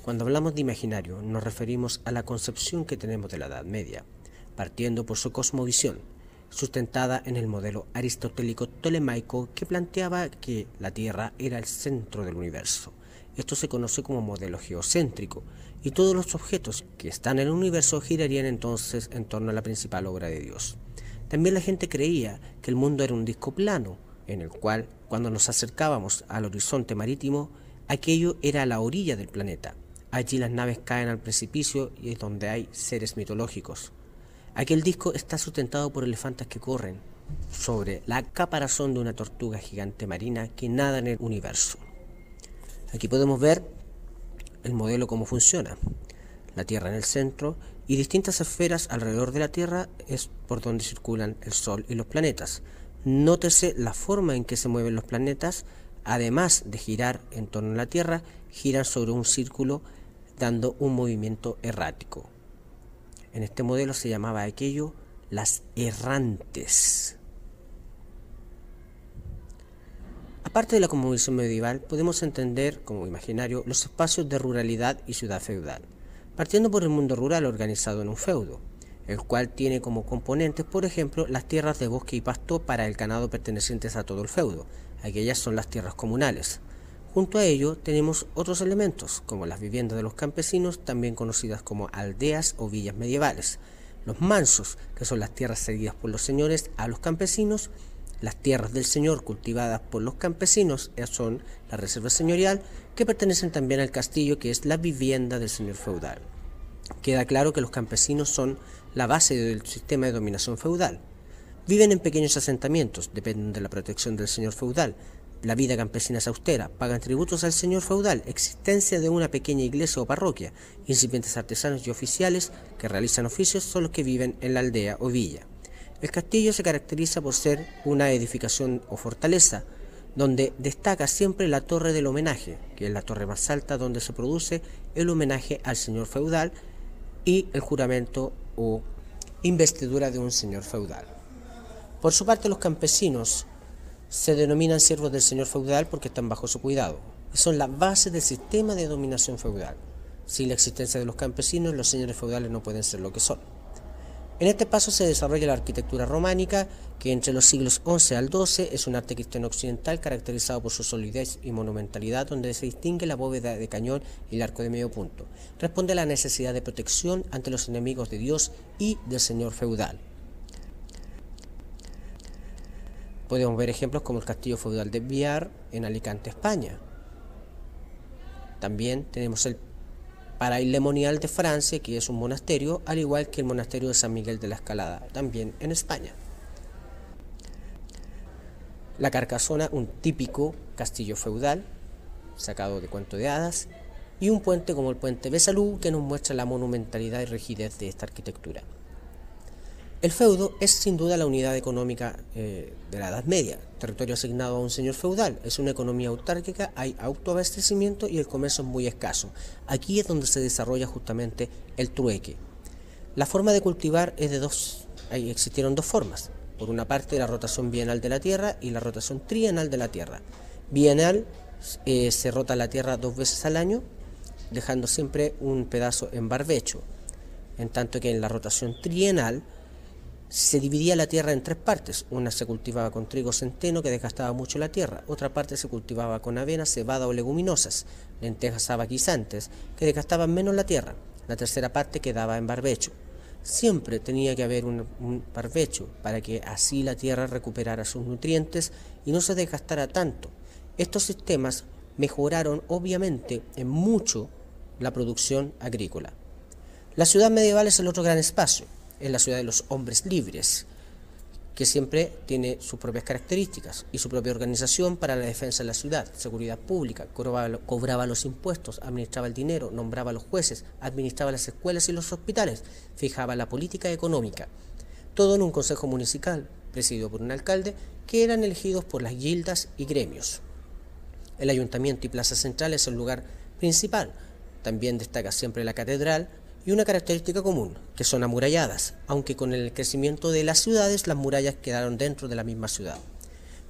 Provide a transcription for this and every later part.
Cuando hablamos de imaginario, nos referimos a la concepción que tenemos de la Edad Media, partiendo por su cosmovisión, sustentada en el modelo aristotélico tolemaico que planteaba que la Tierra era el centro del universo. Esto se conoce como modelo geocéntrico, y todos los objetos que están en el universo girarían entonces en torno a la principal obra de Dios. También la gente creía que el mundo era un disco plano, en el cual, cuando nos acercábamos al horizonte marítimo, aquello era la orilla del planeta. Allí las naves caen al precipicio y es donde hay seres mitológicos. Aquel disco está sustentado por elefantes que corren sobre la caparazón de una tortuga gigante marina que nada en el universo. Aquí podemos ver el modelo cómo funciona. La Tierra en el centro y distintas esferas alrededor de la Tierra es por donde circulan el Sol y los planetas. Nótese la forma en que se mueven los planetas, además de girar en torno a la Tierra, giran sobre un círculo dando un movimiento errático. En este modelo se llamaba aquello las errantes. Aparte de la cosmovisión medieval, podemos entender como imaginario los espacios de ruralidad y ciudad feudal, partiendo por el mundo rural organizado en un feudo, el cual tiene como componentes, por ejemplo, las tierras de bosque y pasto para el ganado pertenecientes a todo el feudo. Aquellas son las tierras comunales. Junto a ello tenemos otros elementos, como las viviendas de los campesinos, también conocidas como aldeas o villas medievales, los mansos, que son las tierras cedidas por los señores a los campesinos, las tierras del señor cultivadas por los campesinos son la reserva señorial, que pertenecen también al castillo, que es la vivienda del señor feudal. Queda claro que los campesinos son la base del sistema de dominación feudal. Viven en pequeños asentamientos, dependen de la protección del señor feudal. La vida campesina es austera, pagan tributos al señor feudal, existencia de una pequeña iglesia o parroquia, incipientes artesanos y oficiales que realizan oficios son los que viven en la aldea o villa. El castillo se caracteriza por ser una edificación o fortaleza, donde destaca siempre la torre del homenaje, que es la torre más alta donde se produce el homenaje al señor feudal y el juramento o investidura de un señor feudal. Por su parte, los campesinos se denominan siervos del señor feudal porque están bajo su cuidado y son la base del sistema de dominación feudal. Sin la existencia de los campesinos, los señores feudales no pueden ser lo que son. En este paso se desarrolla la arquitectura románica, que entre los siglos XI al XII es un arte cristiano occidental caracterizado por su solidez y monumentalidad, donde se distingue la bóveda de cañón y el arco de medio punto. Responde a la necesidad de protección ante los enemigos de Dios y del señor feudal. Podemos ver ejemplos como el castillo feudal de Biar en Alicante, España. También tenemos el Paray-le-Monial de Francia, que es un monasterio, al igual que el monasterio de San Miguel de la Escalada, también en España. La Carcasona, un típico castillo feudal, sacado de cuento de hadas, y un puente como el puente Besalú, que nos muestra la monumentalidad y rigidez de esta arquitectura. El feudo es sin duda la unidad económica de la Edad Media, territorio asignado a un señor feudal, es una economía autárquica, hay autoabastecimiento y el comercio es muy escaso. Aquí es donde se desarrolla justamente el trueque. La forma de cultivar es de existieron dos formas, por una parte la rotación bienal de la tierra y la rotación trienal de la tierra. Bienal se rota la tierra 2 veces al año, dejando siempre un pedazo en barbecho, en tanto que en la rotación trienal se dividía la tierra en 3 partes, una se cultivaba con trigo centeno que desgastaba mucho la tierra, otra parte se cultivaba con avena, cebada o leguminosas, lentejas sabaquizantes que desgastaban menos la tierra, la tercera parte quedaba en barbecho. Siempre tenía que haber un barbecho para que así la tierra recuperara sus nutrientes y no se desgastara tanto. Estos sistemas mejoraron obviamente en mucho la producción agrícola. La ciudad medieval es el otro gran espacio. Es la ciudad de los hombres libres, que siempre tiene sus propias características y su propia organización para la defensa de la ciudad, seguridad pública, cobraba los impuestos, administraba el dinero, nombraba a los jueces, administraba las escuelas y los hospitales, fijaba la política económica. Todo en un consejo municipal, presidido por un alcalde, que eran elegidos por las guildas y gremios. El ayuntamiento y plaza central es el lugar principal. También destaca siempre la catedral, y una característica común, que son amuralladas, aunque con el crecimiento de las ciudades las murallas quedaron dentro de la misma ciudad.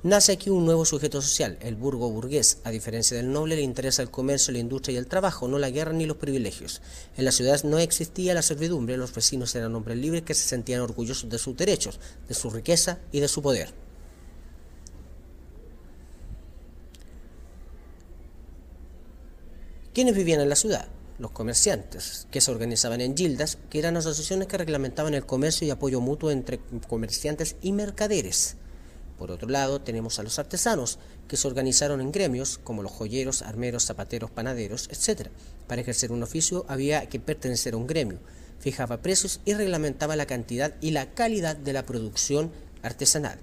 Nace aquí un nuevo sujeto social, el burgo burgués. A diferencia del noble, le interesa el comercio, la industria y el trabajo, no la guerra ni los privilegios. En la ciudad no existía la servidumbre, los vecinos eran hombres libres que se sentían orgullosos de sus derechos, de su riqueza y de su poder. ¿Quiénes vivían en la ciudad? Los comerciantes, que se organizaban en gildas, que eran asociaciones que reglamentaban el comercio y apoyo mutuo entre comerciantes y mercaderes. Por otro lado, tenemos a los artesanos, que se organizaron en gremios, como los joyeros, armeros, zapateros, panaderos, etc. Para ejercer un oficio había que pertenecer a un gremio, fijaba precios y reglamentaba la cantidad y la calidad de la producción artesanal.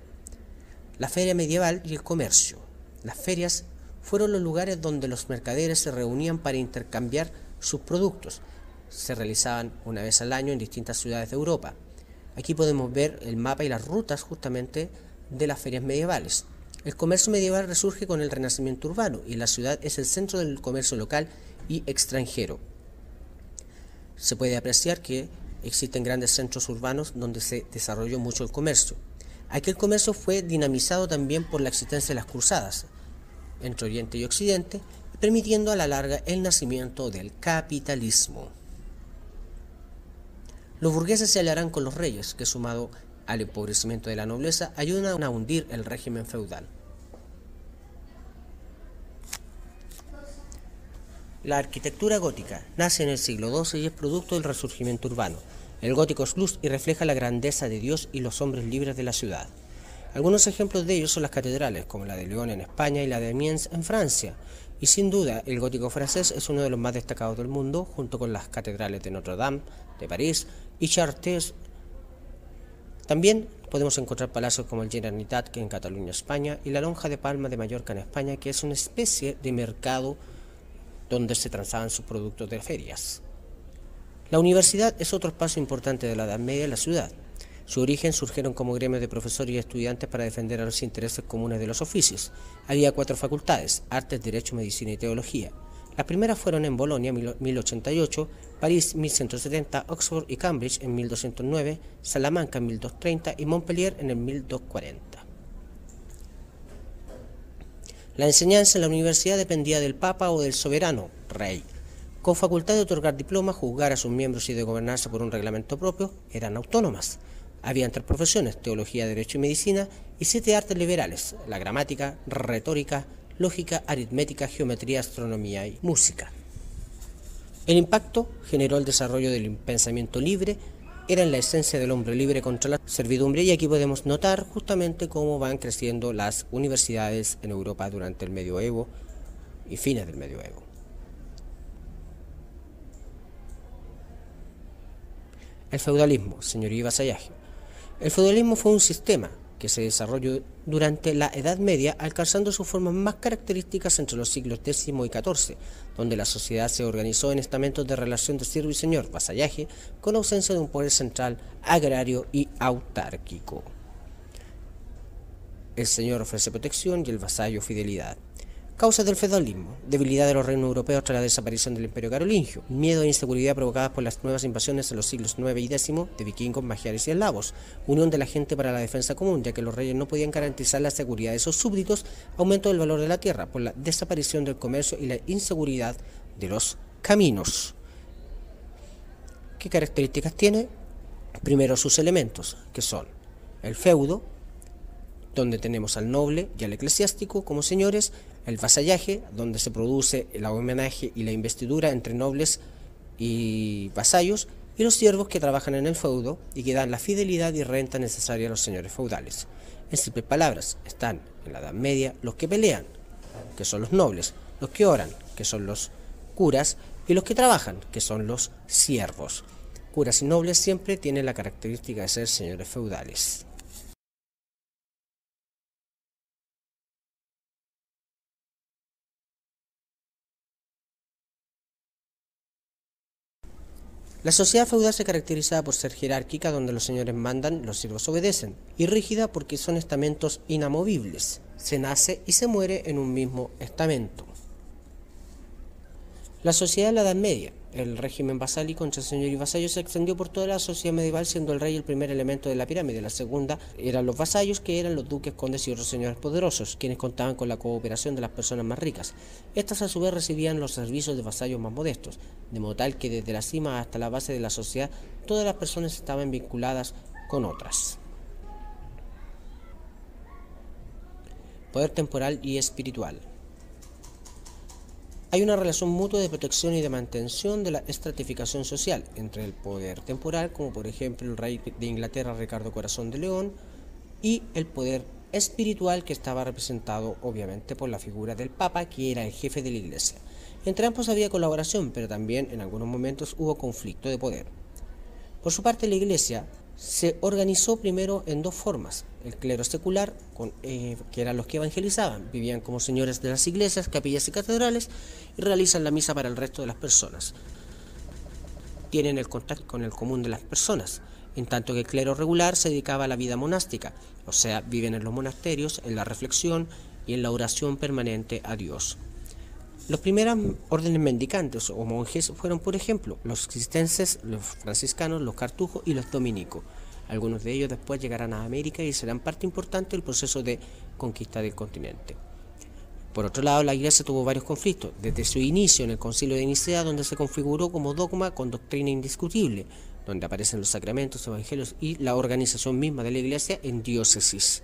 La feria medieval y el comercio. Las ferias fueron los lugares donde los mercaderes se reunían para intercambiar sus productos. Se realizaban una vez al año en distintas ciudades de Europa. Aquí podemos ver el mapa y las rutas justamente de las ferias medievales. El comercio medieval resurge con el Renacimiento urbano y la ciudad es el centro del comercio local y extranjero. Se puede apreciar que existen grandes centros urbanos donde se desarrolló mucho el comercio. Aquí el comercio fue dinamizado también por la existencia de las cruzadas entre Oriente y Occidente, permitiendo a la larga el nacimiento del capitalismo. Los burgueses se aliarán con los reyes, que sumado al empobrecimiento de la nobleza, ayudan a hundir el régimen feudal. La arquitectura gótica nace en el siglo XII y es producto del resurgimiento urbano. El gótico es luz y refleja la grandeza de Dios y los hombres libres de la ciudad. Algunos ejemplos de ellos son las catedrales, como la de Lyon en España y la de Amiens en Francia. Y sin duda, el gótico francés es uno de los más destacados del mundo, junto con las catedrales de Notre Dame, de París y Chartres. También podemos encontrar palacios como el Generalitat, que en Cataluña, España, y la Lonja de Palma de Mallorca en España, que es una especie de mercado donde se transaban sus productos de ferias. La universidad es otro espacio importante de la Edad Media en la ciudad. Su origen surgieron como gremios de profesores y estudiantes para defender a los intereses comunes de los oficios. Había 4 facultades: Artes, Derecho, Medicina y Teología. Las primeras fueron en Bolonia en 1088, París 1170, Oxford y Cambridge en 1209, Salamanca en 1230 y Montpellier en el 1240. La enseñanza en la universidad dependía del Papa o del soberano, rey. Con facultad de otorgar diplomas, juzgar a sus miembros y de gobernarse por un reglamento propio, eran autónomas. Habían 3 profesiones: teología, derecho y medicina, y 7 artes liberales: la gramática, retórica, lógica, aritmética, geometría, astronomía y música. El impacto generó el desarrollo del pensamiento libre, era en la esencia del hombre libre contra la servidumbre, y aquí podemos notar justamente cómo van creciendo las universidades en Europa durante el medioevo y fines del medioevo. El feudalismo, señorío y vasallaje. El feudalismo fue un sistema que se desarrolló durante la Edad Media, alcanzando sus formas más características entre los siglos X y XIV, donde la sociedad se organizó en estamentos de relación de siervo y señor, vasallaje, con ausencia de un poder central, agrario y autárquico. El señor ofrece protección y el vasallo fidelidad. Causas del feudalismo: debilidad de los reinos europeos tras la desaparición del Imperio Carolingio, miedo e inseguridad provocadas por las nuevas invasiones en los siglos IX y X de vikingos, magiares y eslavos, unión de la gente para la defensa común, ya que los reyes no podían garantizar la seguridad de sus súbditos, aumento del valor de la tierra por la desaparición del comercio y la inseguridad de los caminos. ¿Qué características tiene? Primero, sus elementos, que son el feudo, donde tenemos al noble y al eclesiástico como señores; el vasallaje, donde se produce el homenaje y la investidura entre nobles y vasallos; y los siervos, que trabajan en el feudo y que dan la fidelidad y renta necesaria a los señores feudales. En simples palabras, están en la Edad Media los que pelean, que son los nobles; los que oran, que son los curas; y los que trabajan, que son los siervos. Curas y nobles siempre tienen la característica de ser señores feudales. La sociedad feudal se caracterizaba por ser jerárquica, donde los señores mandan, los siervos obedecen, y rígida porque son estamentos inamovibles. Se nace y se muere en un mismo estamento. La sociedad de la Edad Media. el régimen vasálico entre señor y vasallo se extendió por toda la sociedad medieval, siendo el rey el primer elemento de la pirámide. La segunda eran los vasallos, que eran los duques, condes y otros señores poderosos, quienes contaban con la cooperación de las personas más ricas. Estas a su vez recibían los servicios de vasallos más modestos, de modo tal que desde la cima hasta la base de la sociedad todas las personas estaban vinculadas con otras. Poder temporal y espiritual. Hay una relación mutua de protección y de mantención de la estratificación social entre el poder temporal, como por ejemplo el rey de Inglaterra Ricardo Corazón de León, y el poder espiritual, que estaba representado obviamente por la figura del Papa, que era el jefe de la Iglesia. Entre ambos había colaboración, pero también en algunos momentos hubo conflicto de poder. Por su parte, la Iglesia se organizó primero en dos formas: el clero secular, que eran los que evangelizaban, vivían como señores de las iglesias, capillas y catedrales, y realizan la misa para el resto de las personas. Tienen el contacto con el común de las personas, en tanto que el clero regular se dedicaba a la vida monástica, o sea, viven en los monasterios, en la reflexión y en la oración permanente a Dios. Los primeros órdenes mendicantes o monjes fueron, por ejemplo, los cistercienses, los franciscanos, los cartujos y los dominicos. Algunos de ellos después llegarán a América y serán parte importante del proceso de conquista del continente. Por otro lado, la Iglesia tuvo varios conflictos, desde su inicio en el Concilio de Nicea, donde se configuró como dogma con doctrina indiscutible, donde aparecen los sacramentos, evangelios y la organización misma de la Iglesia en diócesis.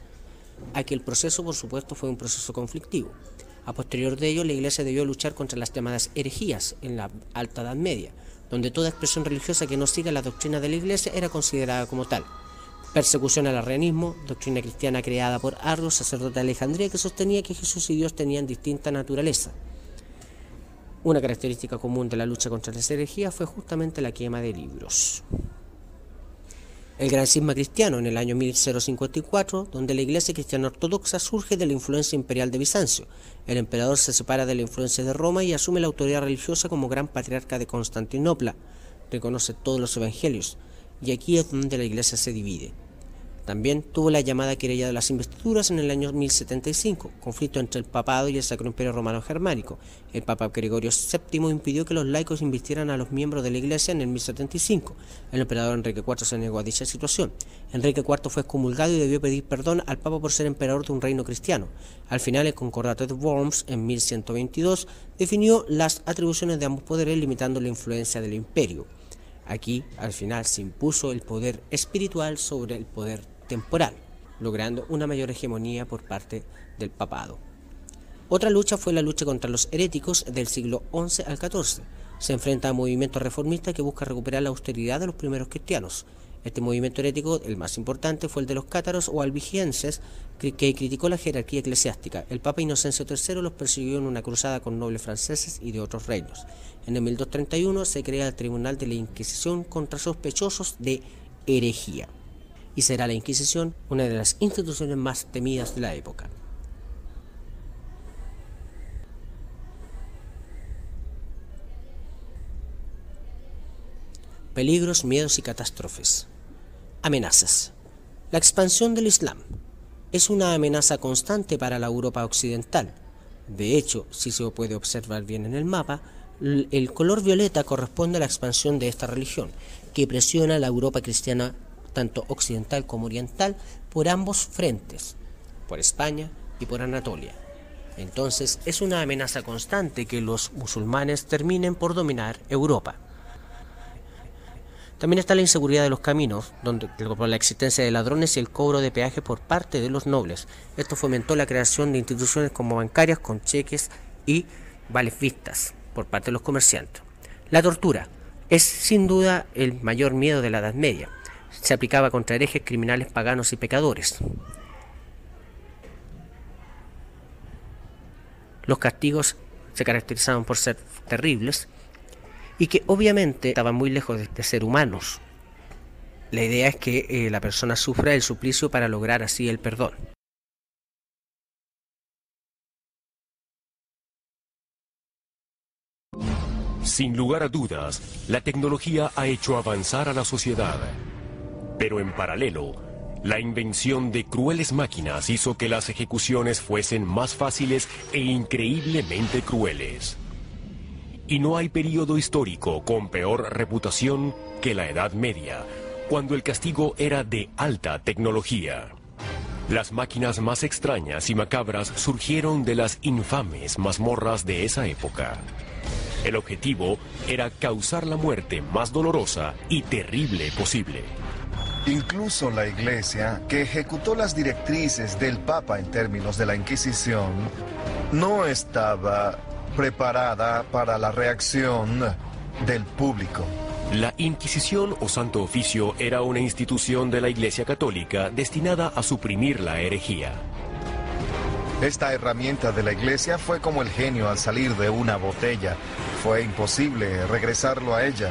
Aquí el proceso, por supuesto, fue un proceso conflictivo. A posterior de ello, la Iglesia debió luchar contra las llamadas herejías en la Alta Edad Media, donde toda expresión religiosa que no siga la doctrina de la Iglesia era considerada como tal. Persecución al arrianismo, doctrina cristiana creada por Arrio, sacerdote de Alejandría, que sostenía que Jesús y Dios tenían distinta naturaleza. Una característica común de la lucha contra las herejías fue justamente la quema de libros. El gran cisma cristiano en el año 1054, donde la Iglesia cristiana ortodoxa surge de la influencia imperial de Bizancio. El emperador se separa de la influencia de Roma y asume la autoridad religiosa como gran patriarca de Constantinopla. Reconoce todos los evangelios, y aquí es donde la Iglesia se divide. También tuvo la llamada querella de las investiduras en el año 1075, conflicto entre el papado y el Sacro Imperio Romano Germánico. El Papa Gregorio VII impidió que los laicos invistieran a los miembros de la Iglesia en el 1075. El emperador Enrique IV se negó a dicha situación. Enrique IV fue excomulgado y debió pedir perdón al Papa por ser emperador de un reino cristiano. Al final, el Concordato de Worms, en 1122, definió las atribuciones de ambos poderes, limitando la influencia del imperio. Aquí, al final, se impuso el poder espiritual sobre el poder temporal, logrando una mayor hegemonía por parte del papado. Otra lucha fue la lucha contra los heréticos del siglo XI al XIV. Se enfrenta a un movimiento reformista que busca recuperar la austeridad de los primeros cristianos. Este movimiento herético, el más importante, fue el de los cátaros o albigenses, que criticó la jerarquía eclesiástica. El Papa Inocencio III los persiguió en una cruzada con nobles franceses y de otros reinos. En el 1231 se crea el Tribunal de la Inquisición contra sospechosos de herejía, y será la Inquisición una de las instituciones más temidas de la época. Peligros, miedos y catástrofes. Amenazas. La expansión del Islam es una amenaza constante para la Europa occidental. De hecho, si se puede observar bien en el mapa, el color violeta corresponde a la expansión de esta religión, que presiona a la Europa cristiana tanto occidental como oriental por ambos frentes, por España y por Anatolia. Entonces es una amenaza constante que los musulmanes terminen por dominar Europa. También está la inseguridad de los caminos, por la existencia de ladrones y el cobro de peaje por parte de los nobles. Esto fomentó la creación de instituciones como bancarias con cheques y vales vistas por parte de los comerciantes. La tortura es sin duda el mayor miedo de la Edad Media. Se aplicaba contra herejes, criminales, paganos y pecadores. Los castigos se caracterizaban por ser terribles y que obviamente estaban muy lejos de ser humanos. La idea es que la persona sufra el suplicio para lograr así el perdón. Sin lugar a dudas, la tecnología ha hecho avanzar a la sociedad. Pero en paralelo, la invención de crueles máquinas hizo que las ejecuciones fuesen más fáciles e increíblemente crueles. Y no hay periodo histórico con peor reputación que la Edad Media, cuando el castigo era de alta tecnología. Las máquinas más extrañas y macabras surgieron de las infames mazmorras de esa época. El objetivo era causar la muerte más dolorosa y terrible posible. Incluso la Iglesia, que ejecutó las directrices del Papa en términos de la Inquisición, no estaba preparada para la reacción del público. La Inquisición o Santo Oficio era una institución de la Iglesia Católica destinada a suprimir la herejía. Esta herramienta de la Iglesia fue como el genio al salir de una botella. Fue imposible regresarlo a ella.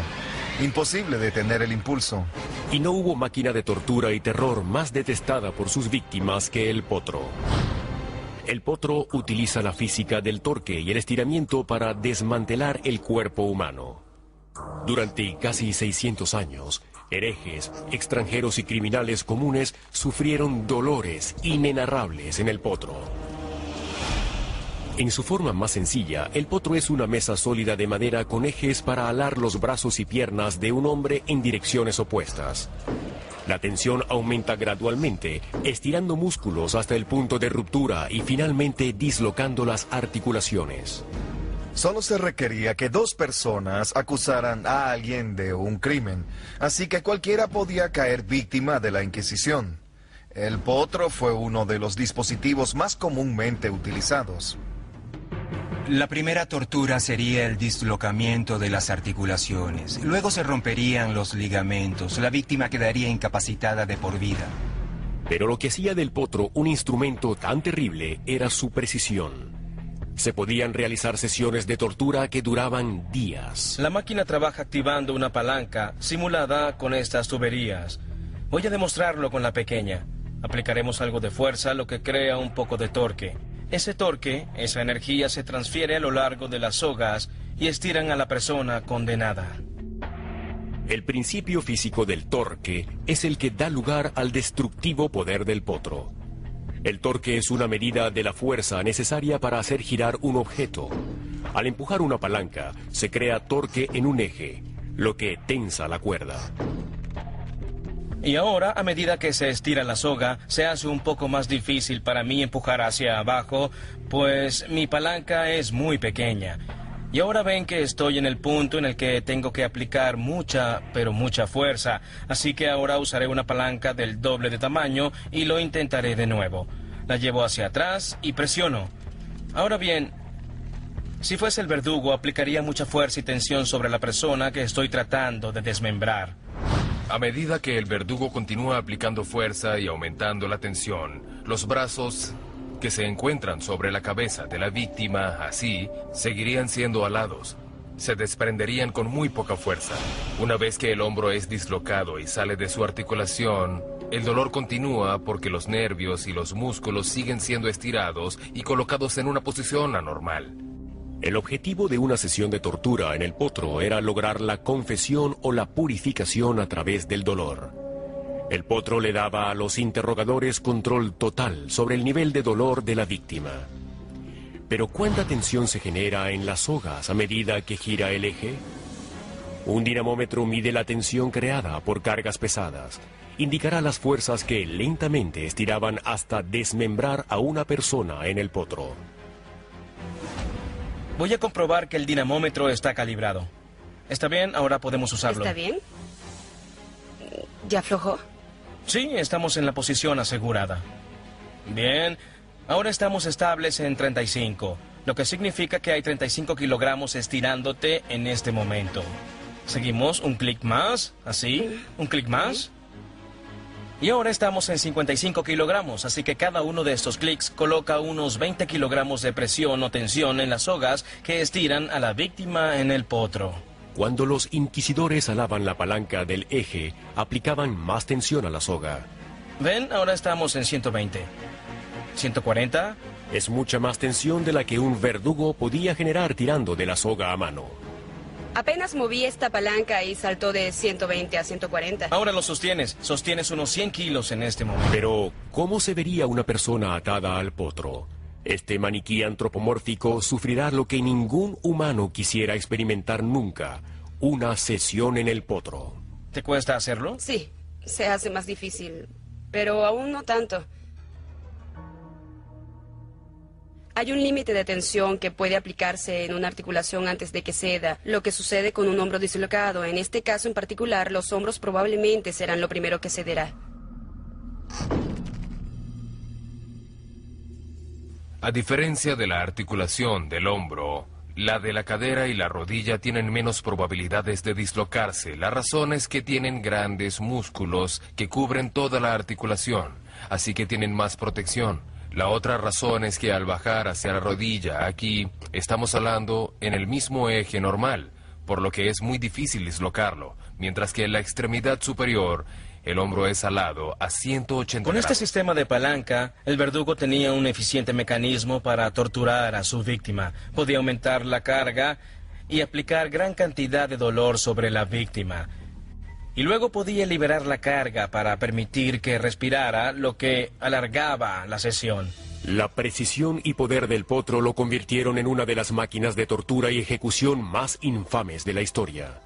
Imposible detener el impulso. Y no hubo máquina de tortura y terror más detestada por sus víctimas que el potro. El potro utiliza la física del torque y el estiramiento para desmantelar el cuerpo humano. Durante casi 600 años, herejes, extranjeros y criminales comunes sufrieron dolores inenarrables en el potro. En su forma más sencilla, el potro es una mesa sólida de madera con ejes para alar los brazos y piernas de un hombre en direcciones opuestas. La tensión aumenta gradualmente, estirando músculos hasta el punto de ruptura y finalmente dislocando las articulaciones. Solo se requería que dos personas acusaran a alguien de un crimen, así que cualquiera podía caer víctima de la Inquisición. El potro fue uno de los dispositivos más comúnmente utilizados. La primera tortura sería el dislocamiento de las articulaciones. Luego se romperían los ligamentos. La víctima quedaría incapacitada de por vida. Pero lo que hacía del potro un instrumento tan terrible era su precisión. Se podían realizar sesiones de tortura que duraban días. La máquina trabaja activando una palanca simulada con estas tuberías. Voy a demostrarlo con la pequeña. Aplicaremos algo de fuerza, lo que crea un poco de torque. Ese torque, esa energía se transfiere a lo largo de las sogas y estiran a la persona condenada. El principio físico del torque es el que da lugar al destructivo poder del potro. El torque es una medida de la fuerza necesaria para hacer girar un objeto. Al empujar una palanca, se crea torque en un eje, lo que tensa la cuerda. Y ahora, a medida que se estira la soga, se hace un poco más difícil para mí empujar hacia abajo, pues mi palanca es muy pequeña. Y ahora ven que estoy en el punto en el que tengo que aplicar mucha, pero mucha fuerza. Así que ahora usaré una palanca del doble de tamaño y lo intentaré de nuevo. La llevo hacia atrás y presiono. Ahora bien, si fuese el verdugo, aplicaría mucha fuerza y tensión sobre la persona que estoy tratando de desmembrar. A medida que el verdugo continúa aplicando fuerza y aumentando la tensión, los brazos que se encuentran sobre la cabeza de la víctima, así, seguirían siendo alados. Se desprenderían con muy poca fuerza. Una vez que el hombro es dislocado y sale de su articulación, el dolor continúa porque los nervios y los músculos siguen siendo estirados y colocados en una posición anormal. El objetivo de una sesión de tortura en el potro era lograr la confesión o la purificación a través del dolor. El potro le daba a los interrogadores control total sobre el nivel de dolor de la víctima. Pero ¿cuánta tensión se genera en las sogas a medida que gira el eje? Un dinamómetro mide la tensión creada por cargas pesadas. Indicará las fuerzas que lentamente estiraban hasta desmembrar a una persona en el potro. Voy a comprobar que el dinamómetro está calibrado. ¿Está bien? Ahora podemos usarlo. ¿Está bien? ¿Ya aflojó? Sí, estamos en la posición asegurada. Bien, ahora estamos estables en 35, lo que significa que hay 35 kilogramos estirándote en este momento. Seguimos un clic más, así, un clic más. Y ahora estamos en 55 kilogramos, así que cada uno de estos clics coloca unos 20 kilogramos de presión o tensión en las sogas que estiran a la víctima en el potro. Cuando los inquisidores alaban la palanca del eje, aplicaban más tensión a la soga. ¿Ven? Ahora estamos en 120. 140. Es mucha más tensión de la que un verdugo podía generar tirando de la soga a mano. Apenas moví esta palanca y saltó de 120 a 140. Ahora lo sostienes. Sostienes unos 100 kilos en este momento. Pero, ¿cómo se vería una persona atada al potro? Este maniquí antropomórfico sufrirá lo que ningún humano quisiera experimentar nunca, una sesión en el potro. ¿Te cuesta hacerlo? Sí, se hace más difícil, pero aún no tanto. Hay un límite de tensión que puede aplicarse en una articulación antes de que ceda, lo que sucede con un hombro dislocado. En este caso en particular, los hombros probablemente serán lo primero que cederá. A diferencia de la articulación del hombro, la de la cadera y la rodilla tienen menos probabilidades de dislocarse. La razón es que tienen grandes músculos que cubren toda la articulación, así que tienen más protección. La otra razón es que al bajar hacia la rodilla, aquí, estamos hablando en el mismo eje normal, por lo que es muy difícil dislocarlo, mientras que en la extremidad superior, el hombro es alado a 180 Con este grados. sistema de palanca, el verdugo tenía un eficiente mecanismo para torturar a su víctima. Podía aumentar la carga y aplicar gran cantidad de dolor sobre la víctima. Y luego podía liberar la carga para permitir que respirara, lo que alargaba la sesión. La precisión y poder del potro lo convirtieron en una de las máquinas de tortura y ejecución más infames de la historia.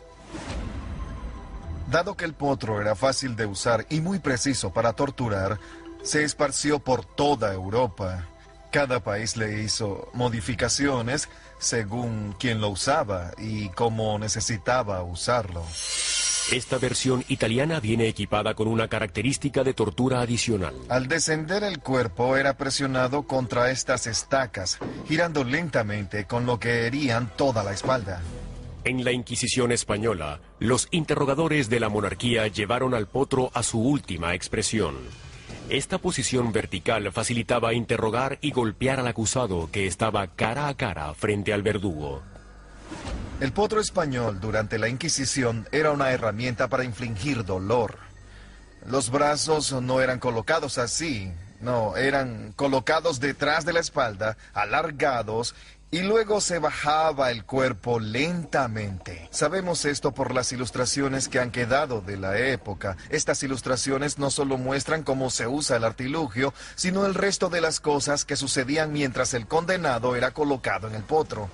Dado que el potro era fácil de usar y muy preciso para torturar, se esparció por toda Europa. Cada país le hizo modificaciones según quien lo usaba y cómo necesitaba usarlo. Esta versión italiana viene equipada con una característica de tortura adicional. Al descender el cuerpo era presionado contra estas estacas, girando lentamente con lo que herían toda la espalda. En la Inquisición española, los interrogadores de la monarquía llevaron al potro a su última expresión. Esta posición vertical facilitaba interrogar y golpear al acusado que estaba cara a cara frente al verdugo. El potro español durante la Inquisición era una herramienta para infligir dolor. Los brazos no eran colocados así, no, eran colocados detrás de la espalda, alargados, y luego se bajaba el cuerpo lentamente. Sabemos esto por las ilustraciones que han quedado de la época. Estas ilustraciones no solo muestran cómo se usa el artilugio, sino el resto de las cosas que sucedían mientras el condenado era colocado en el potro,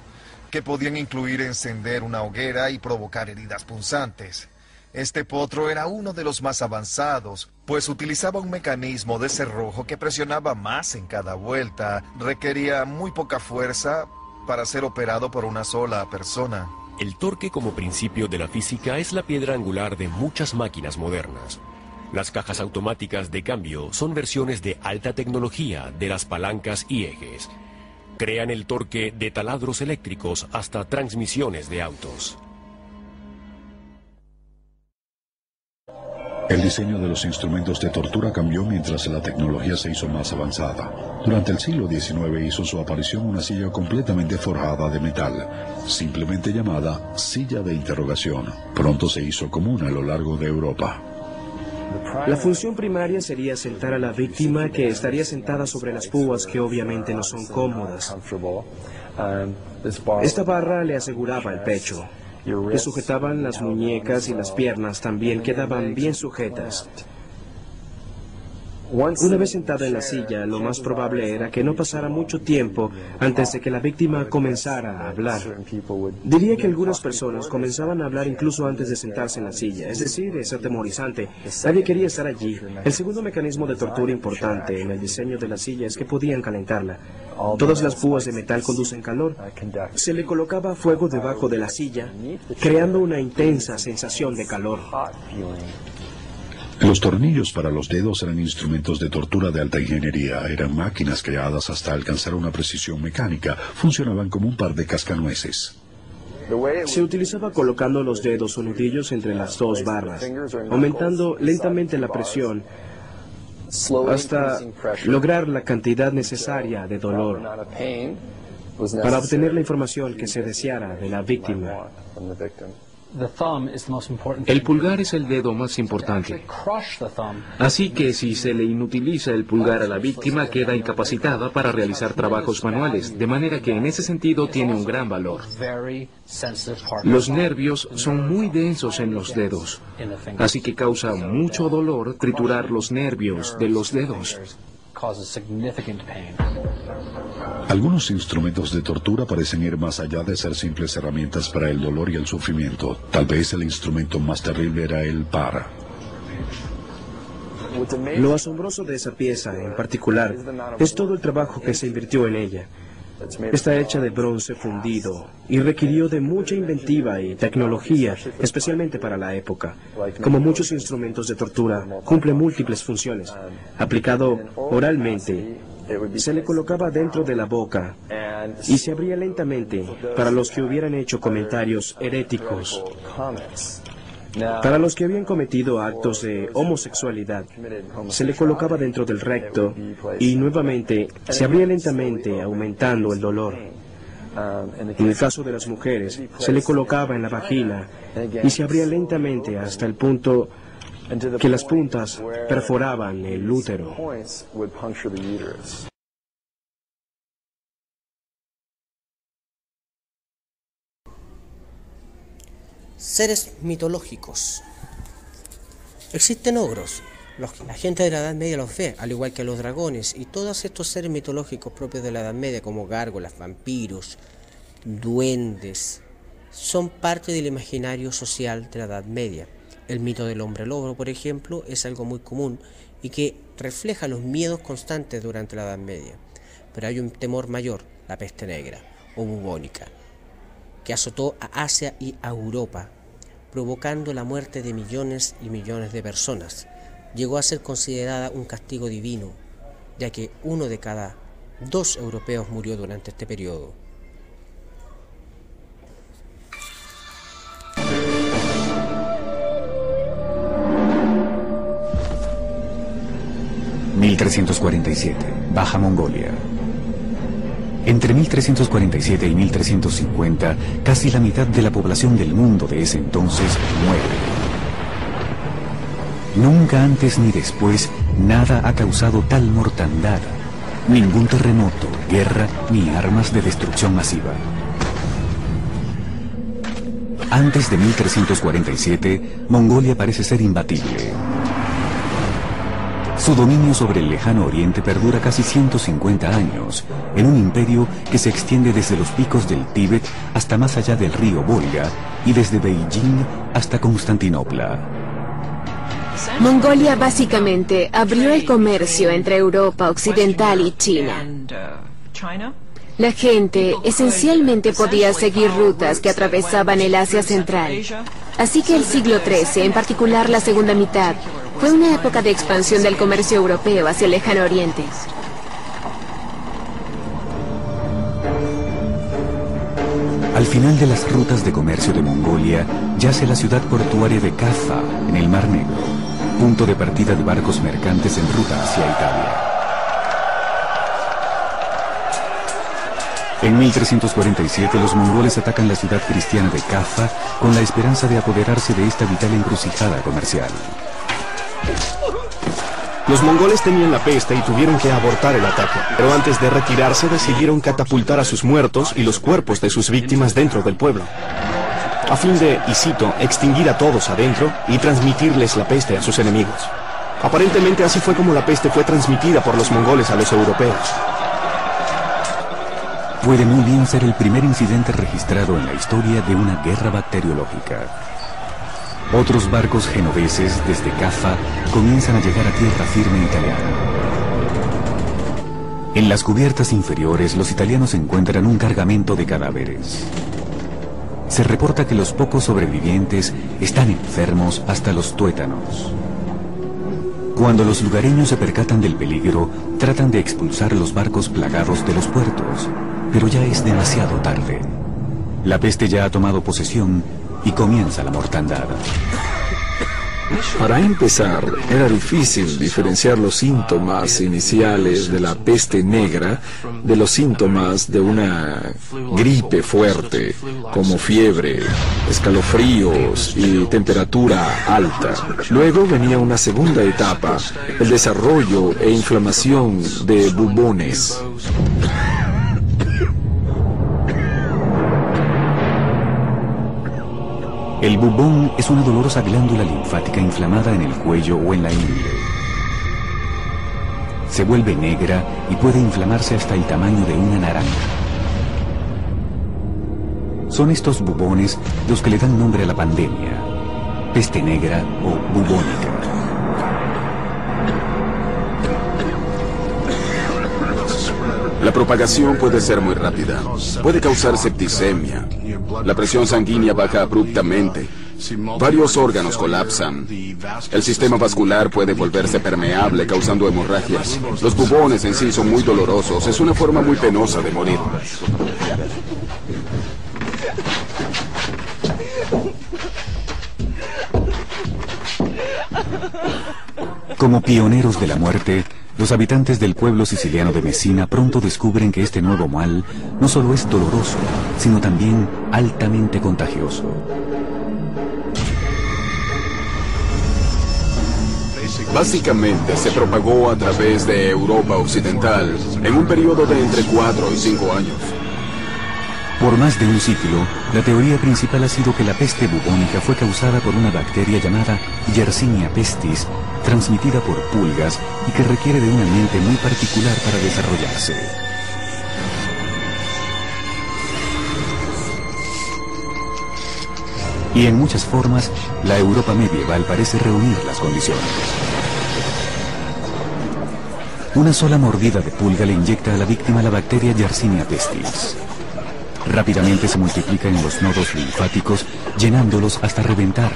que podían incluir encender una hoguera y provocar heridas punzantes. Este potro era uno de los más avanzados, pues utilizaba un mecanismo de cerrojo que presionaba más en cada vuelta. Requería muy poca fuerza para ser operado por una sola persona. El torque como principio de la física es la piedra angular de muchas máquinas modernas. Las cajas automáticas de cambio son versiones de alta tecnología de las palancas y ejes. Crean el torque de taladros eléctricos hasta transmisiones de autos. El diseño de los instrumentos de tortura cambió mientras la tecnología se hizo más avanzada. Durante el siglo XIX hizo su aparición una silla completamente forjada de metal, simplemente llamada silla de interrogación. Pronto se hizo común a lo largo de Europa. La función primaria sería sentar a la víctima, que estaría sentada sobre las púas, que obviamente no son cómodas. Esta barra le aseguraba el pecho. Le sujetaban las muñecas y las piernas también quedaban bien sujetas. Una vez sentada en la silla, lo más probable era que no pasara mucho tiempo antes de que la víctima comenzara a hablar. Diría que algunas personas comenzaban a hablar incluso antes de sentarse en la silla, es decir, es atemorizante. Nadie quería estar allí. El segundo mecanismo de tortura importante en el diseño de la silla es que podían calentarla. Todas las púas de metal conducen calor. Se le colocaba fuego debajo de la silla, creando una intensa sensación de calor. Los tornillos para los dedos eran instrumentos de tortura de alta ingeniería. Eran máquinas creadas hasta alcanzar una precisión mecánica. Funcionaban como un par de cascanueces. Se utilizaba colocando los dedos o nudillos entre las dos barras, aumentando lentamente la presión hasta lograr la cantidad necesaria de dolor para obtener la información que se deseara de la víctima. El pulgar es el dedo más importante. Así que si se le inutiliza el pulgar a la víctima, queda incapacitada para realizar trabajos manuales, de manera que en ese sentido tiene un gran valor. Los nervios son muy densos en los dedos, así que causa mucho dolor triturar los nervios de los dedos. Algunos instrumentos de tortura parecen ir más allá de ser simples herramientas para el dolor y el sufrimiento. Tal vez el instrumento más terrible era el par. Lo asombroso de esa pieza en particular es todo el trabajo que se invirtió en ella. Está hecha de bronce fundido y requirió de mucha inventiva y tecnología, especialmente para la época. Como muchos instrumentos de tortura, cumple múltiples funciones. Aplicado oralmente, se le colocaba dentro de la boca y se abría lentamente para los que hubieran hecho comentarios heréticos. Para los que habían cometido actos de homosexualidad, se le colocaba dentro del recto y nuevamente se abría lentamente, aumentando el dolor. En el caso de las mujeres, se le colocaba en la vagina y se abría lentamente hasta el punto que las puntas perforaban el útero. Seres mitológicos. Existen ogros. La gente de la Edad Media los ve, al igual que los dragones, y todos estos seres mitológicos propios de la Edad Media, como gárgolas, vampiros, duendes, son parte del imaginario social de la Edad Media. El mito del hombre lobo, por ejemplo, es algo muy común y que refleja los miedos constantes durante la Edad Media. Pero hay un temor mayor, la peste negra o bubónica, que azotó a Asia y a Europa, provocando la muerte de millones y millones de personas. Llegó a ser considerada un castigo divino, ya que 1 de cada 2 europeos murió durante este periodo. (1347) Baja Mongolia. Entre 1347 y 1350, casi la mitad de la población del mundo de ese entonces muere. Nunca antes ni después nada ha causado tal mortandad. Ningún terremoto, guerra ni armas de destrucción masiva. Antes de 1347, Mongolia parece ser imbatible. Su dominio sobre el lejano oriente perdura casi 150 años, en un imperio que se extiende desde los picos del Tíbet hasta más allá del río Volga y desde Beijing hasta Constantinopla. Mongolia básicamente abrió el comercio entre Europa Occidental y China. La gente esencialmente podía seguir rutas que atravesaban el Asia Central. Así que el siglo XIII, en particular la segunda mitad, fue una época de expansión del comercio europeo hacia el lejano oriente. Al final de las rutas de comercio de Mongolia yace la ciudad portuaria de Kaffa, en el Mar Negro, punto de partida de barcos mercantes en ruta hacia Italia. En 1347 los mongoles atacan la ciudad cristiana de Kaffa con la esperanza de apoderarse de esta vital encrucijada comercial. Los mongoles temían la peste y tuvieron que abortar el ataque, pero antes de retirarse decidieron catapultar a sus muertos y los cuerpos de sus víctimas dentro del pueblo, a fin de, y cito, extinguir a todos adentro y transmitirles la peste a sus enemigos. Aparentemente así fue como la peste fue transmitida por los mongoles a los europeos. Puede muy bien ser el primer incidente registrado en la historia de una guerra bacteriológica. Otros barcos genoveses desde Kaffa comienzan a llegar a tierra firme italiana. En las cubiertas inferiores los italianos encuentran un cargamento de cadáveres. Se reporta que los pocos sobrevivientes están enfermos hasta los tuétanos. Cuando los lugareños se percatan del peligro, tratan de expulsar los barcos plagados de los puertos, pero ya es demasiado tarde. La peste ya ha tomado posesión y comienza la mortandad. Para empezar, era difícil diferenciar los síntomas iniciales de la peste negra de los síntomas de una gripe fuerte, como fiebre, escalofríos y temperatura alta. Luego venía una segunda etapa, el desarrollo e inflamación de bubones. El bubón es una dolorosa glándula linfática inflamada en el cuello o en la ingle. se vuelve negra y puede inflamarse hasta el tamaño de una naranja. Son estos bubones los que le dan nombre a la pandemia, peste negra o bubónica. La propagación puede ser muy rápida. Puede causar septicemia. La presión sanguínea baja abruptamente. Varios órganos colapsan. El sistema vascular puede volverse permeable, causando hemorragias. Los bubones en sí son muy dolorosos. Es una forma muy penosa de morir. Como pioneros de la muerte, los habitantes del pueblo siciliano de Messina pronto descubren que este nuevo mal no solo es doloroso, sino también altamente contagioso. Básicamente se propagó a través de Europa Occidental en un periodo de entre 4 y 5 años. Por más de un siglo, la teoría principal ha sido que la peste bubónica fue causada por una bacteria llamada Yersinia pestis, transmitida por pulgas y que requiere de un ambiente muy particular para desarrollarse. Y en muchas formas, la Europa medieval parece reunir las condiciones. Una sola mordida de pulga le inyecta a la víctima la bacteria Yersinia pestis. Rápidamente se multiplica en los nodos linfáticos, llenándolos hasta reventar.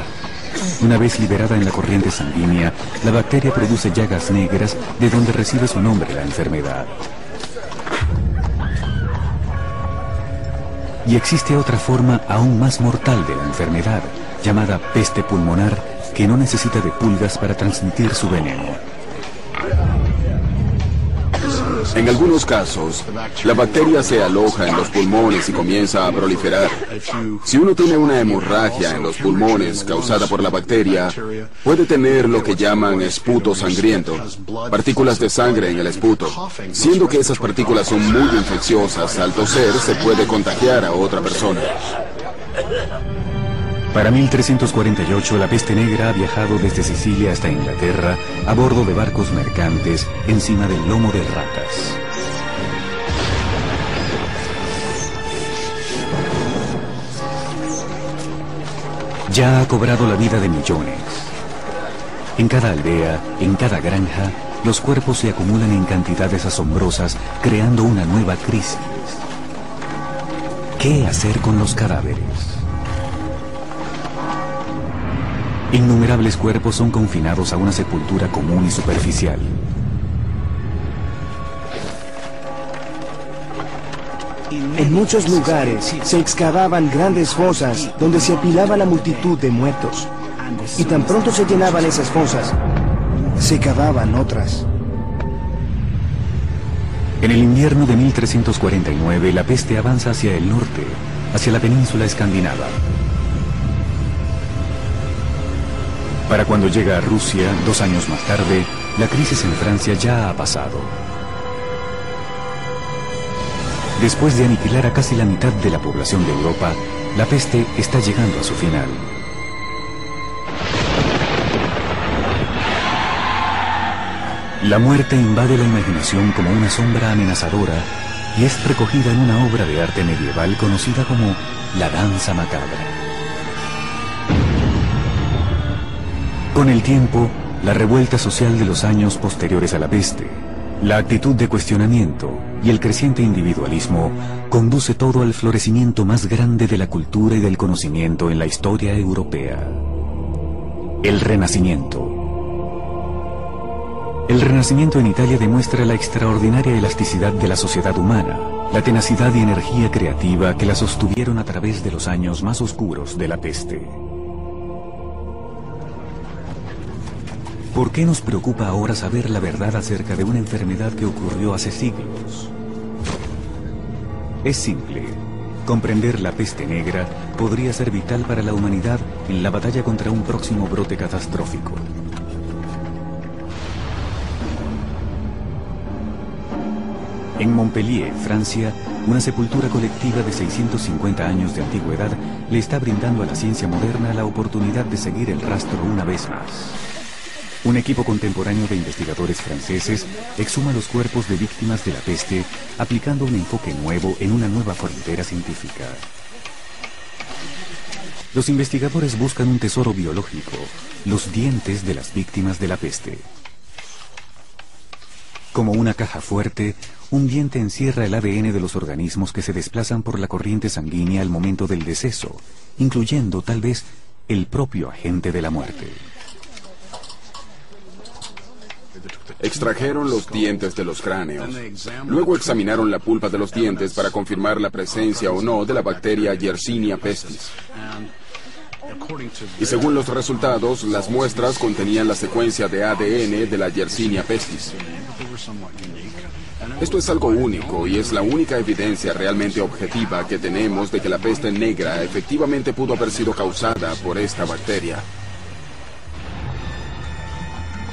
Una vez liberada en la corriente sanguínea, la bacteria produce llagas negras, de donde recibe su nombre la enfermedad. Y existe otra forma aún más mortal de la enfermedad, llamada peste pulmonar, que no necesita de pulgas para transmitir su veneno. En algunos casos, la bacteria se aloja en los pulmones y comienza a proliferar. Si uno tiene una hemorragia en los pulmones causada por la bacteria, puede tener lo que llaman esputo sangriento, partículas de sangre en el esputo. Siendo que esas partículas son muy infecciosas, al toser se puede contagiar a otra persona. Para 1348, la peste negra ha viajado desde Sicilia hasta Inglaterra a bordo de barcos mercantes encima del lomo de ratas. Ya ha cobrado la vida de millones. En cada aldea, en cada granja, los cuerpos se acumulan en cantidades asombrosas, creando una nueva crisis. ¿Qué hacer con los cadáveres? Innumerables cuerpos son confinados a una sepultura común y superficial. En muchos lugares se excavaban grandes fosas donde se apilaba la multitud de muertos. Y tan pronto se llenaban esas fosas, se cavaban otras. En el invierno de 1349, la peste avanza hacia el norte, hacia la península escandinava. Para cuando llega a Rusia, 2 años más tarde, la crisis en Francia ya ha pasado. Después de aniquilar a casi la mitad de la población de Europa, la peste está llegando a su final. La muerte invade la imaginación como una sombra amenazadora y es recogida en una obra de arte medieval conocida como la danza macabra. Con el tiempo, la revuelta social de los años posteriores a la peste, la actitud de cuestionamiento y el creciente individualismo conduce todo al florecimiento más grande de la cultura y del conocimiento en la historia europea. El Renacimiento. El Renacimiento en Italia demuestra la extraordinaria elasticidad de la sociedad humana, la tenacidad y energía creativa que la sostuvieron a través de los años más oscuros de la peste. ¿Por qué nos preocupa ahora saber la verdad acerca de una enfermedad que ocurrió hace siglos? Es simple. Comprender la peste negra podría ser vital para la humanidad en la batalla contra un próximo brote catastrófico. En Montpellier, Francia, una sepultura colectiva de 650 años de antigüedad le está brindando a la ciencia moderna la oportunidad de seguir el rastro una vez más. Un equipo contemporáneo de investigadores franceses exhuma los cuerpos de víctimas de la peste, aplicando un enfoque nuevo en una nueva frontera científica. Los investigadores buscan un tesoro biológico, los dientes de las víctimas de la peste. Como una caja fuerte, un diente encierra el ADN de los organismos que se desplazan por la corriente sanguínea al momento del deceso, incluyendo tal vez el propio agente de la muerte. Extrajeron los dientes de los cráneos. Luego examinaron la pulpa de los dientes para confirmar la presencia o no de la bacteria Yersinia pestis. Y según los resultados, las muestras contenían la secuencia de ADN de la Yersinia pestis. Esto es algo único y es la única evidencia realmente objetiva que tenemos de que la peste negra efectivamente pudo haber sido causada por esta bacteria.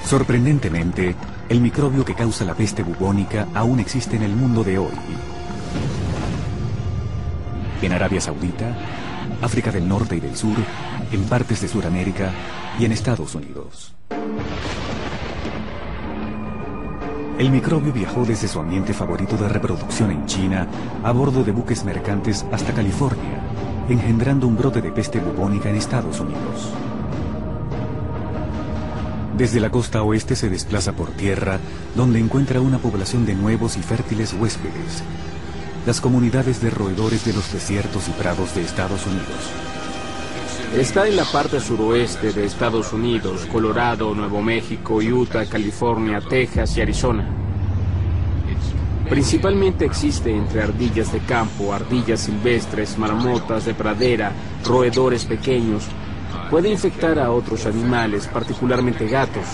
Sorprendentemente, el microbio que causa la peste bubónica aún existe en el mundo de hoy. En Arabia Saudita, África del Norte y del Sur, en partes de Sudamérica y en Estados Unidos. El microbio viajó desde su ambiente favorito de reproducción en China a bordo de buques mercantes hasta California, engendrando un brote de peste bubónica en Estados Unidos. Desde la costa oeste se desplaza por tierra, donde encuentra una población de nuevos y fértiles huéspedes, las comunidades de roedores de los desiertos y prados de Estados Unidos. Está en la parte suroeste de Estados Unidos, Colorado, Nuevo México, Utah, California, Texas y Arizona. Principalmente existe entre ardillas de campo, ardillas silvestres, marmotas de pradera, roedores pequeños. Puede infectar a otros animales, particularmente gatos.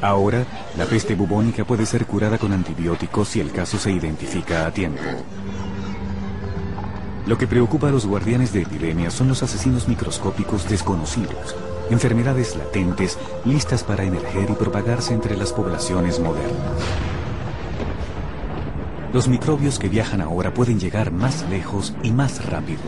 Ahora, la peste bubónica puede ser curada con antibióticos si el caso se identifica a tiempo. Lo que preocupa a los guardianes de epidemias son los asesinos microscópicos desconocidos, enfermedades latentes listas para emerger y propagarse entre las poblaciones modernas. Los microbios que viajan ahora pueden llegar más lejos y más rápido.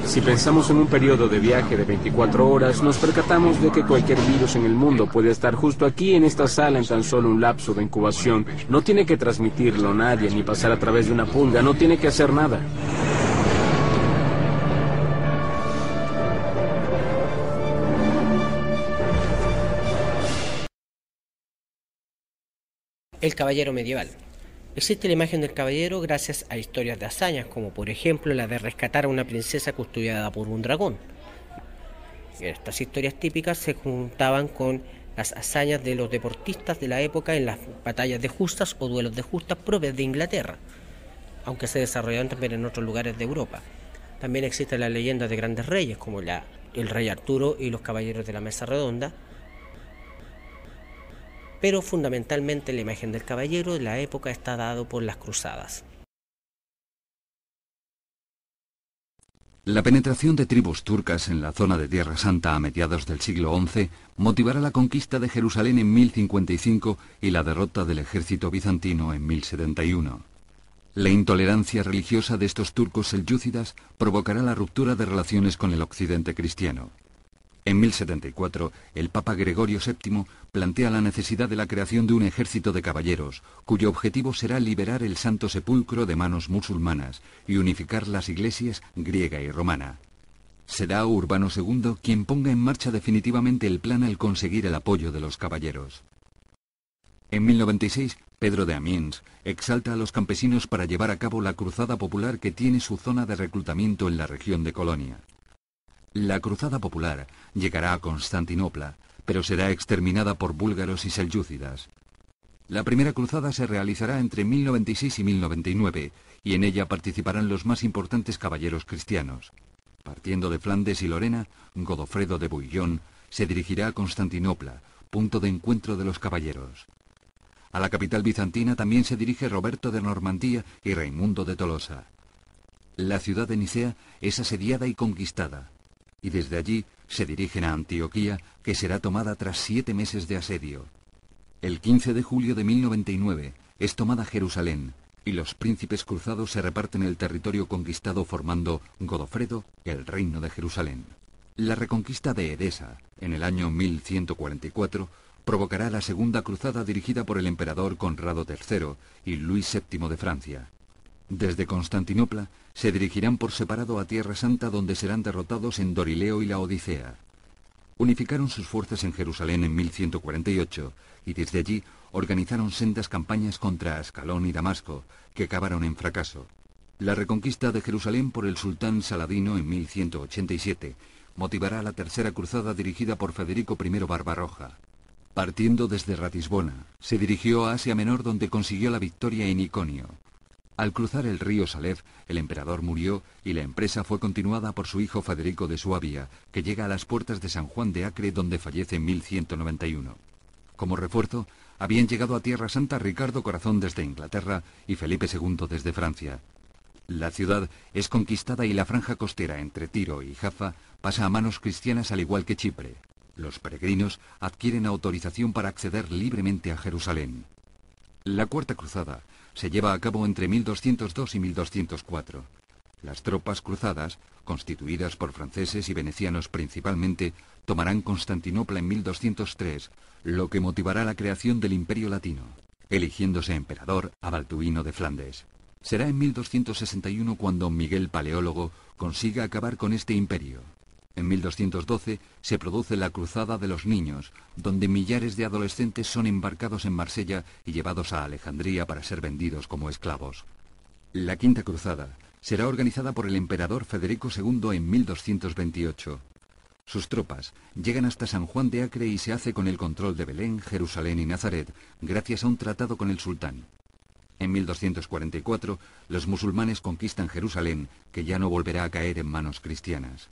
Si pensamos en un periodo de viaje de 24 horas, nos percatamos de que cualquier virus en el mundo puede estar justo aquí en esta sala en tan solo un lapso de incubación. No tiene que transmitirlo nadie, ni pasar a través de una pulga, no tiene que hacer nada. El caballero medieval. Existe la imagen del caballero gracias a historias de hazañas, como por ejemplo la de rescatar a una princesa custodiada por un dragón. Estas historias típicas se juntaban con las hazañas de los deportistas de la época en las batallas de justas o duelos de justas propias de Inglaterra, aunque se desarrollaron también en otros lugares de Europa. También existen las leyendas de grandes reyes, como el rey Arturo y los caballeros de la mesa redonda, pero fundamentalmente la imagen del caballero de la época está dado por las cruzadas. La penetración de tribus turcas en la zona de Tierra Santa a mediados del siglo XI motivará la conquista de Jerusalén en 1055 y la derrota del ejército bizantino en 1071. La intolerancia religiosa de estos turcos selyúcidas provocará la ruptura de relaciones con el occidente cristiano. En 1074, el Papa Gregorio VII plantea la necesidad de la creación de un ejército de caballeros, cuyo objetivo será liberar el Santo Sepulcro de manos musulmanas y unificar las iglesias griega y romana. Será Urbano II quien ponga en marcha definitivamente el plan al conseguir el apoyo de los caballeros. En 1096, Pedro de Amiens exalta a los campesinos para llevar a cabo la cruzada popular que tiene su zona de reclutamiento en la región de Colonia. La cruzada popular llegará a Constantinopla, pero será exterminada por búlgaros y selyúcidas. La primera cruzada se realizará entre 1096 y 1099, y en ella participarán los más importantes caballeros cristianos. Partiendo de Flandes y Lorena, Godofredo de Bouillon se dirigirá a Constantinopla, punto de encuentro de los caballeros. A la capital bizantina también se dirige Roberto de Normandía y Raimundo de Tolosa. La ciudad de Nicea es asediada y conquistada, y desde allí se dirigen a Antioquía, que será tomada tras 7 meses de asedio. El 15 de julio de 1099 es tomada Jerusalén, y los príncipes cruzados se reparten el territorio conquistado formando Godofredo el reino de Jerusalén. La reconquista de Edesa, en el año 1144, provocará la segunda cruzada dirigida por el emperador Conrado III y Luis VII de Francia. Desde Constantinopla se dirigirán por separado a Tierra Santa, donde serán derrotados en Dorileo y la Odisea. Unificaron sus fuerzas en Jerusalén en 1148 y desde allí organizaron sendas campañas contra Ascalón y Damasco, que acabaron en fracaso. La reconquista de Jerusalén por el sultán Saladino en 1187 motivará la tercera cruzada dirigida por Federico I Barbarroja. Partiendo desde Ratisbona, se dirigió a Asia Menor, donde consiguió la victoria en Iconio. Al cruzar el río Salef, el emperador murió y la empresa fue continuada por su hijo Federico de Suabia, que llega a las puertas de San Juan de Acre, donde fallece en 1191. Como refuerzo, habían llegado a Tierra Santa Ricardo Corazón desde Inglaterra y Felipe II desde Francia. La ciudad es conquistada y la franja costera entre Tiro y Jaffa pasa a manos cristianas, al igual que Chipre. Los peregrinos adquieren autorización para acceder libremente a Jerusalén. La Cuarta Cruzada se lleva a cabo entre 1202 y 1204. Las tropas cruzadas, constituidas por franceses y venecianos principalmente, tomarán Constantinopla en 1203, lo que motivará la creación del Imperio Latino, eligiéndose emperador a Balduino de Flandes. Será en 1261 cuando Miguel Paleólogo consiga acabar con este imperio. En 1212 se produce la Cruzada de los Niños, donde millares de adolescentes son embarcados en Marsella y llevados a Alejandría para ser vendidos como esclavos. La Quinta Cruzada será organizada por el emperador Federico II en 1228. Sus tropas llegan hasta San Juan de Acre y se hace con el control de Belén, Jerusalén y Nazaret, gracias a un tratado con el sultán. En 1244, los musulmanes conquistan Jerusalén, que ya no volverá a caer en manos cristianas.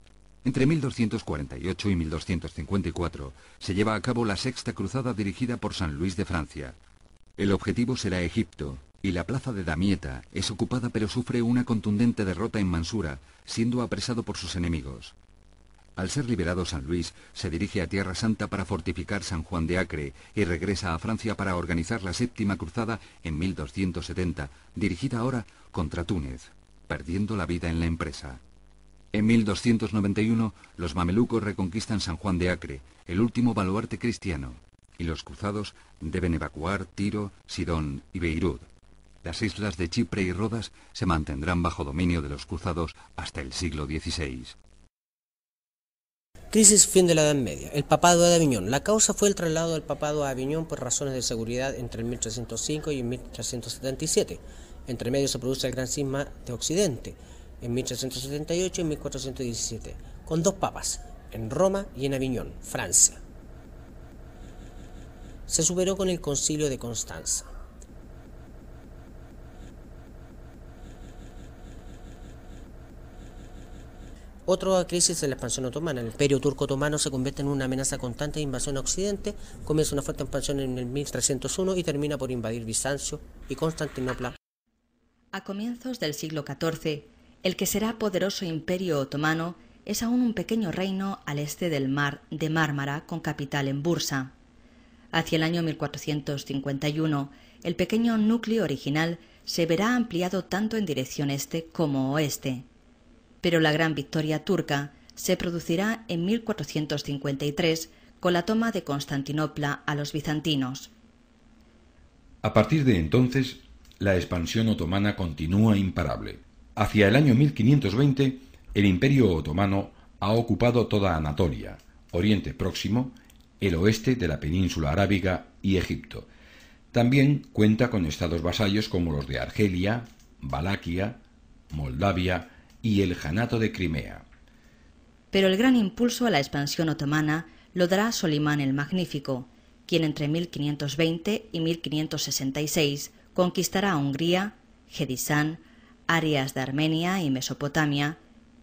Entre 1248 y 1254 se lleva a cabo la Sexta Cruzada dirigida por San Luis de Francia. El objetivo será Egipto, y la plaza de Damieta es ocupada, pero sufre una contundente derrota en Mansura, siendo apresado por sus enemigos. Al ser liberado San Luis, se dirige a Tierra Santa para fortificar San Juan de Acre y regresa a Francia para organizar la Séptima Cruzada en 1270, dirigida ahora contra Túnez, perdiendo la vida en la empresa. En 1291, los mamelucos reconquistan San Juan de Acre, el último baluarte cristiano, y los cruzados deben evacuar Tiro, Sidón y Beirut. Las islas de Chipre y Rodas se mantendrán bajo dominio de los cruzados hasta el siglo XVI. Crisis fin de la Edad Media. El papado de Aviñón. La causa fue el traslado del papado a Aviñón por razones de seguridad entre el 1305 y el 1377. Entre medio se produce el Gran Cisma de Occidente, en 1378 y 1417, con dos papas, en Roma y en Aviñón, Francia. Se superó con el Concilio de Constanza. Otra crisis es la expansión otomana. El Imperio Turco Otomano se convierte en una amenaza constante de invasión a Occidente, comienza una fuerte expansión en el 1301 y termina por invadir Bizancio y Constantinopla. A comienzos del siglo XIV, el que será poderoso Imperio Otomano es aún un pequeño reino al este del mar de Mármara, con capital en Bursa. Hacia el año 1451, el pequeño núcleo original se verá ampliado tanto en dirección este como oeste. Pero la gran victoria turca se producirá en 1453 con la toma de Constantinopla a los bizantinos. A partir de entonces, la expansión otomana continúa imparable. Hacia el año 1520, el Imperio Otomano ha ocupado toda Anatolia, Oriente Próximo, el oeste de la península arábiga y Egipto. También cuenta con estados vasallos como los de Argelia, Valaquia, Moldavia y el Janato de Crimea. Pero el gran impulso a la expansión otomana lo dará Solimán el Magnífico, quien entre 1520 y 1566 conquistará Hungría, Gedisán, áreas de Armenia y Mesopotamia,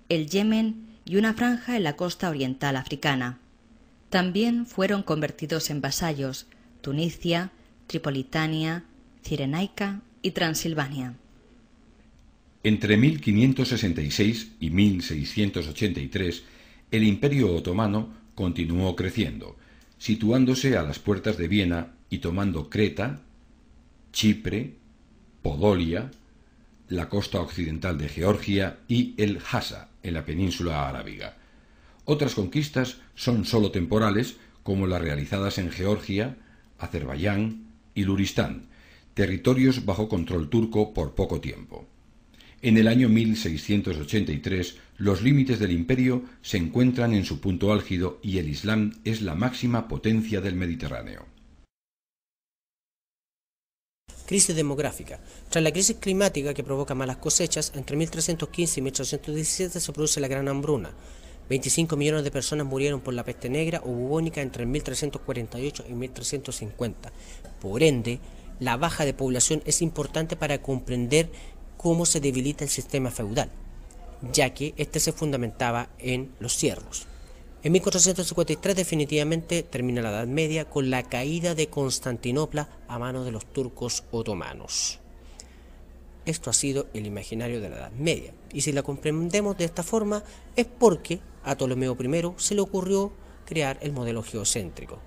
el Yemen y una franja en la costa oriental africana. También fueron convertidos en vasallos Tunisia, Tripolitania, Cirenaica y Transilvania. Entre 1566 y 1683, el Imperio Otomano continuó creciendo, situándose a las puertas de Viena y tomando Creta, Chipre, Podolia, la costa occidental de Georgia y el Hassa, en la península arábiga. Otras conquistas son solo temporales, como las realizadas en Georgia, Azerbaiyán y Luristán, territorios bajo control turco por poco tiempo. En el año 1683, los límites del imperio se encuentran en su punto álgido y el Islam es la máxima potencia del Mediterráneo. Crisis demográfica. Tras la crisis climática que provoca malas cosechas, entre 1315 y 1317 se produce la Gran Hambruna. 25 millones de personas murieron por la peste negra o bubónica entre 1348 y 1350. Por ende, la baja de población es importante para comprender cómo se debilita el sistema feudal, ya que este se fundamentaba en los siervos. En 1453 definitivamente termina la Edad Media con la caída de Constantinopla a manos de los turcos otomanos. Esto ha sido el imaginario de la Edad Media, y si la comprendemos de esta forma es porque a Ptolomeo I se le ocurrió crear el modelo geocéntrico.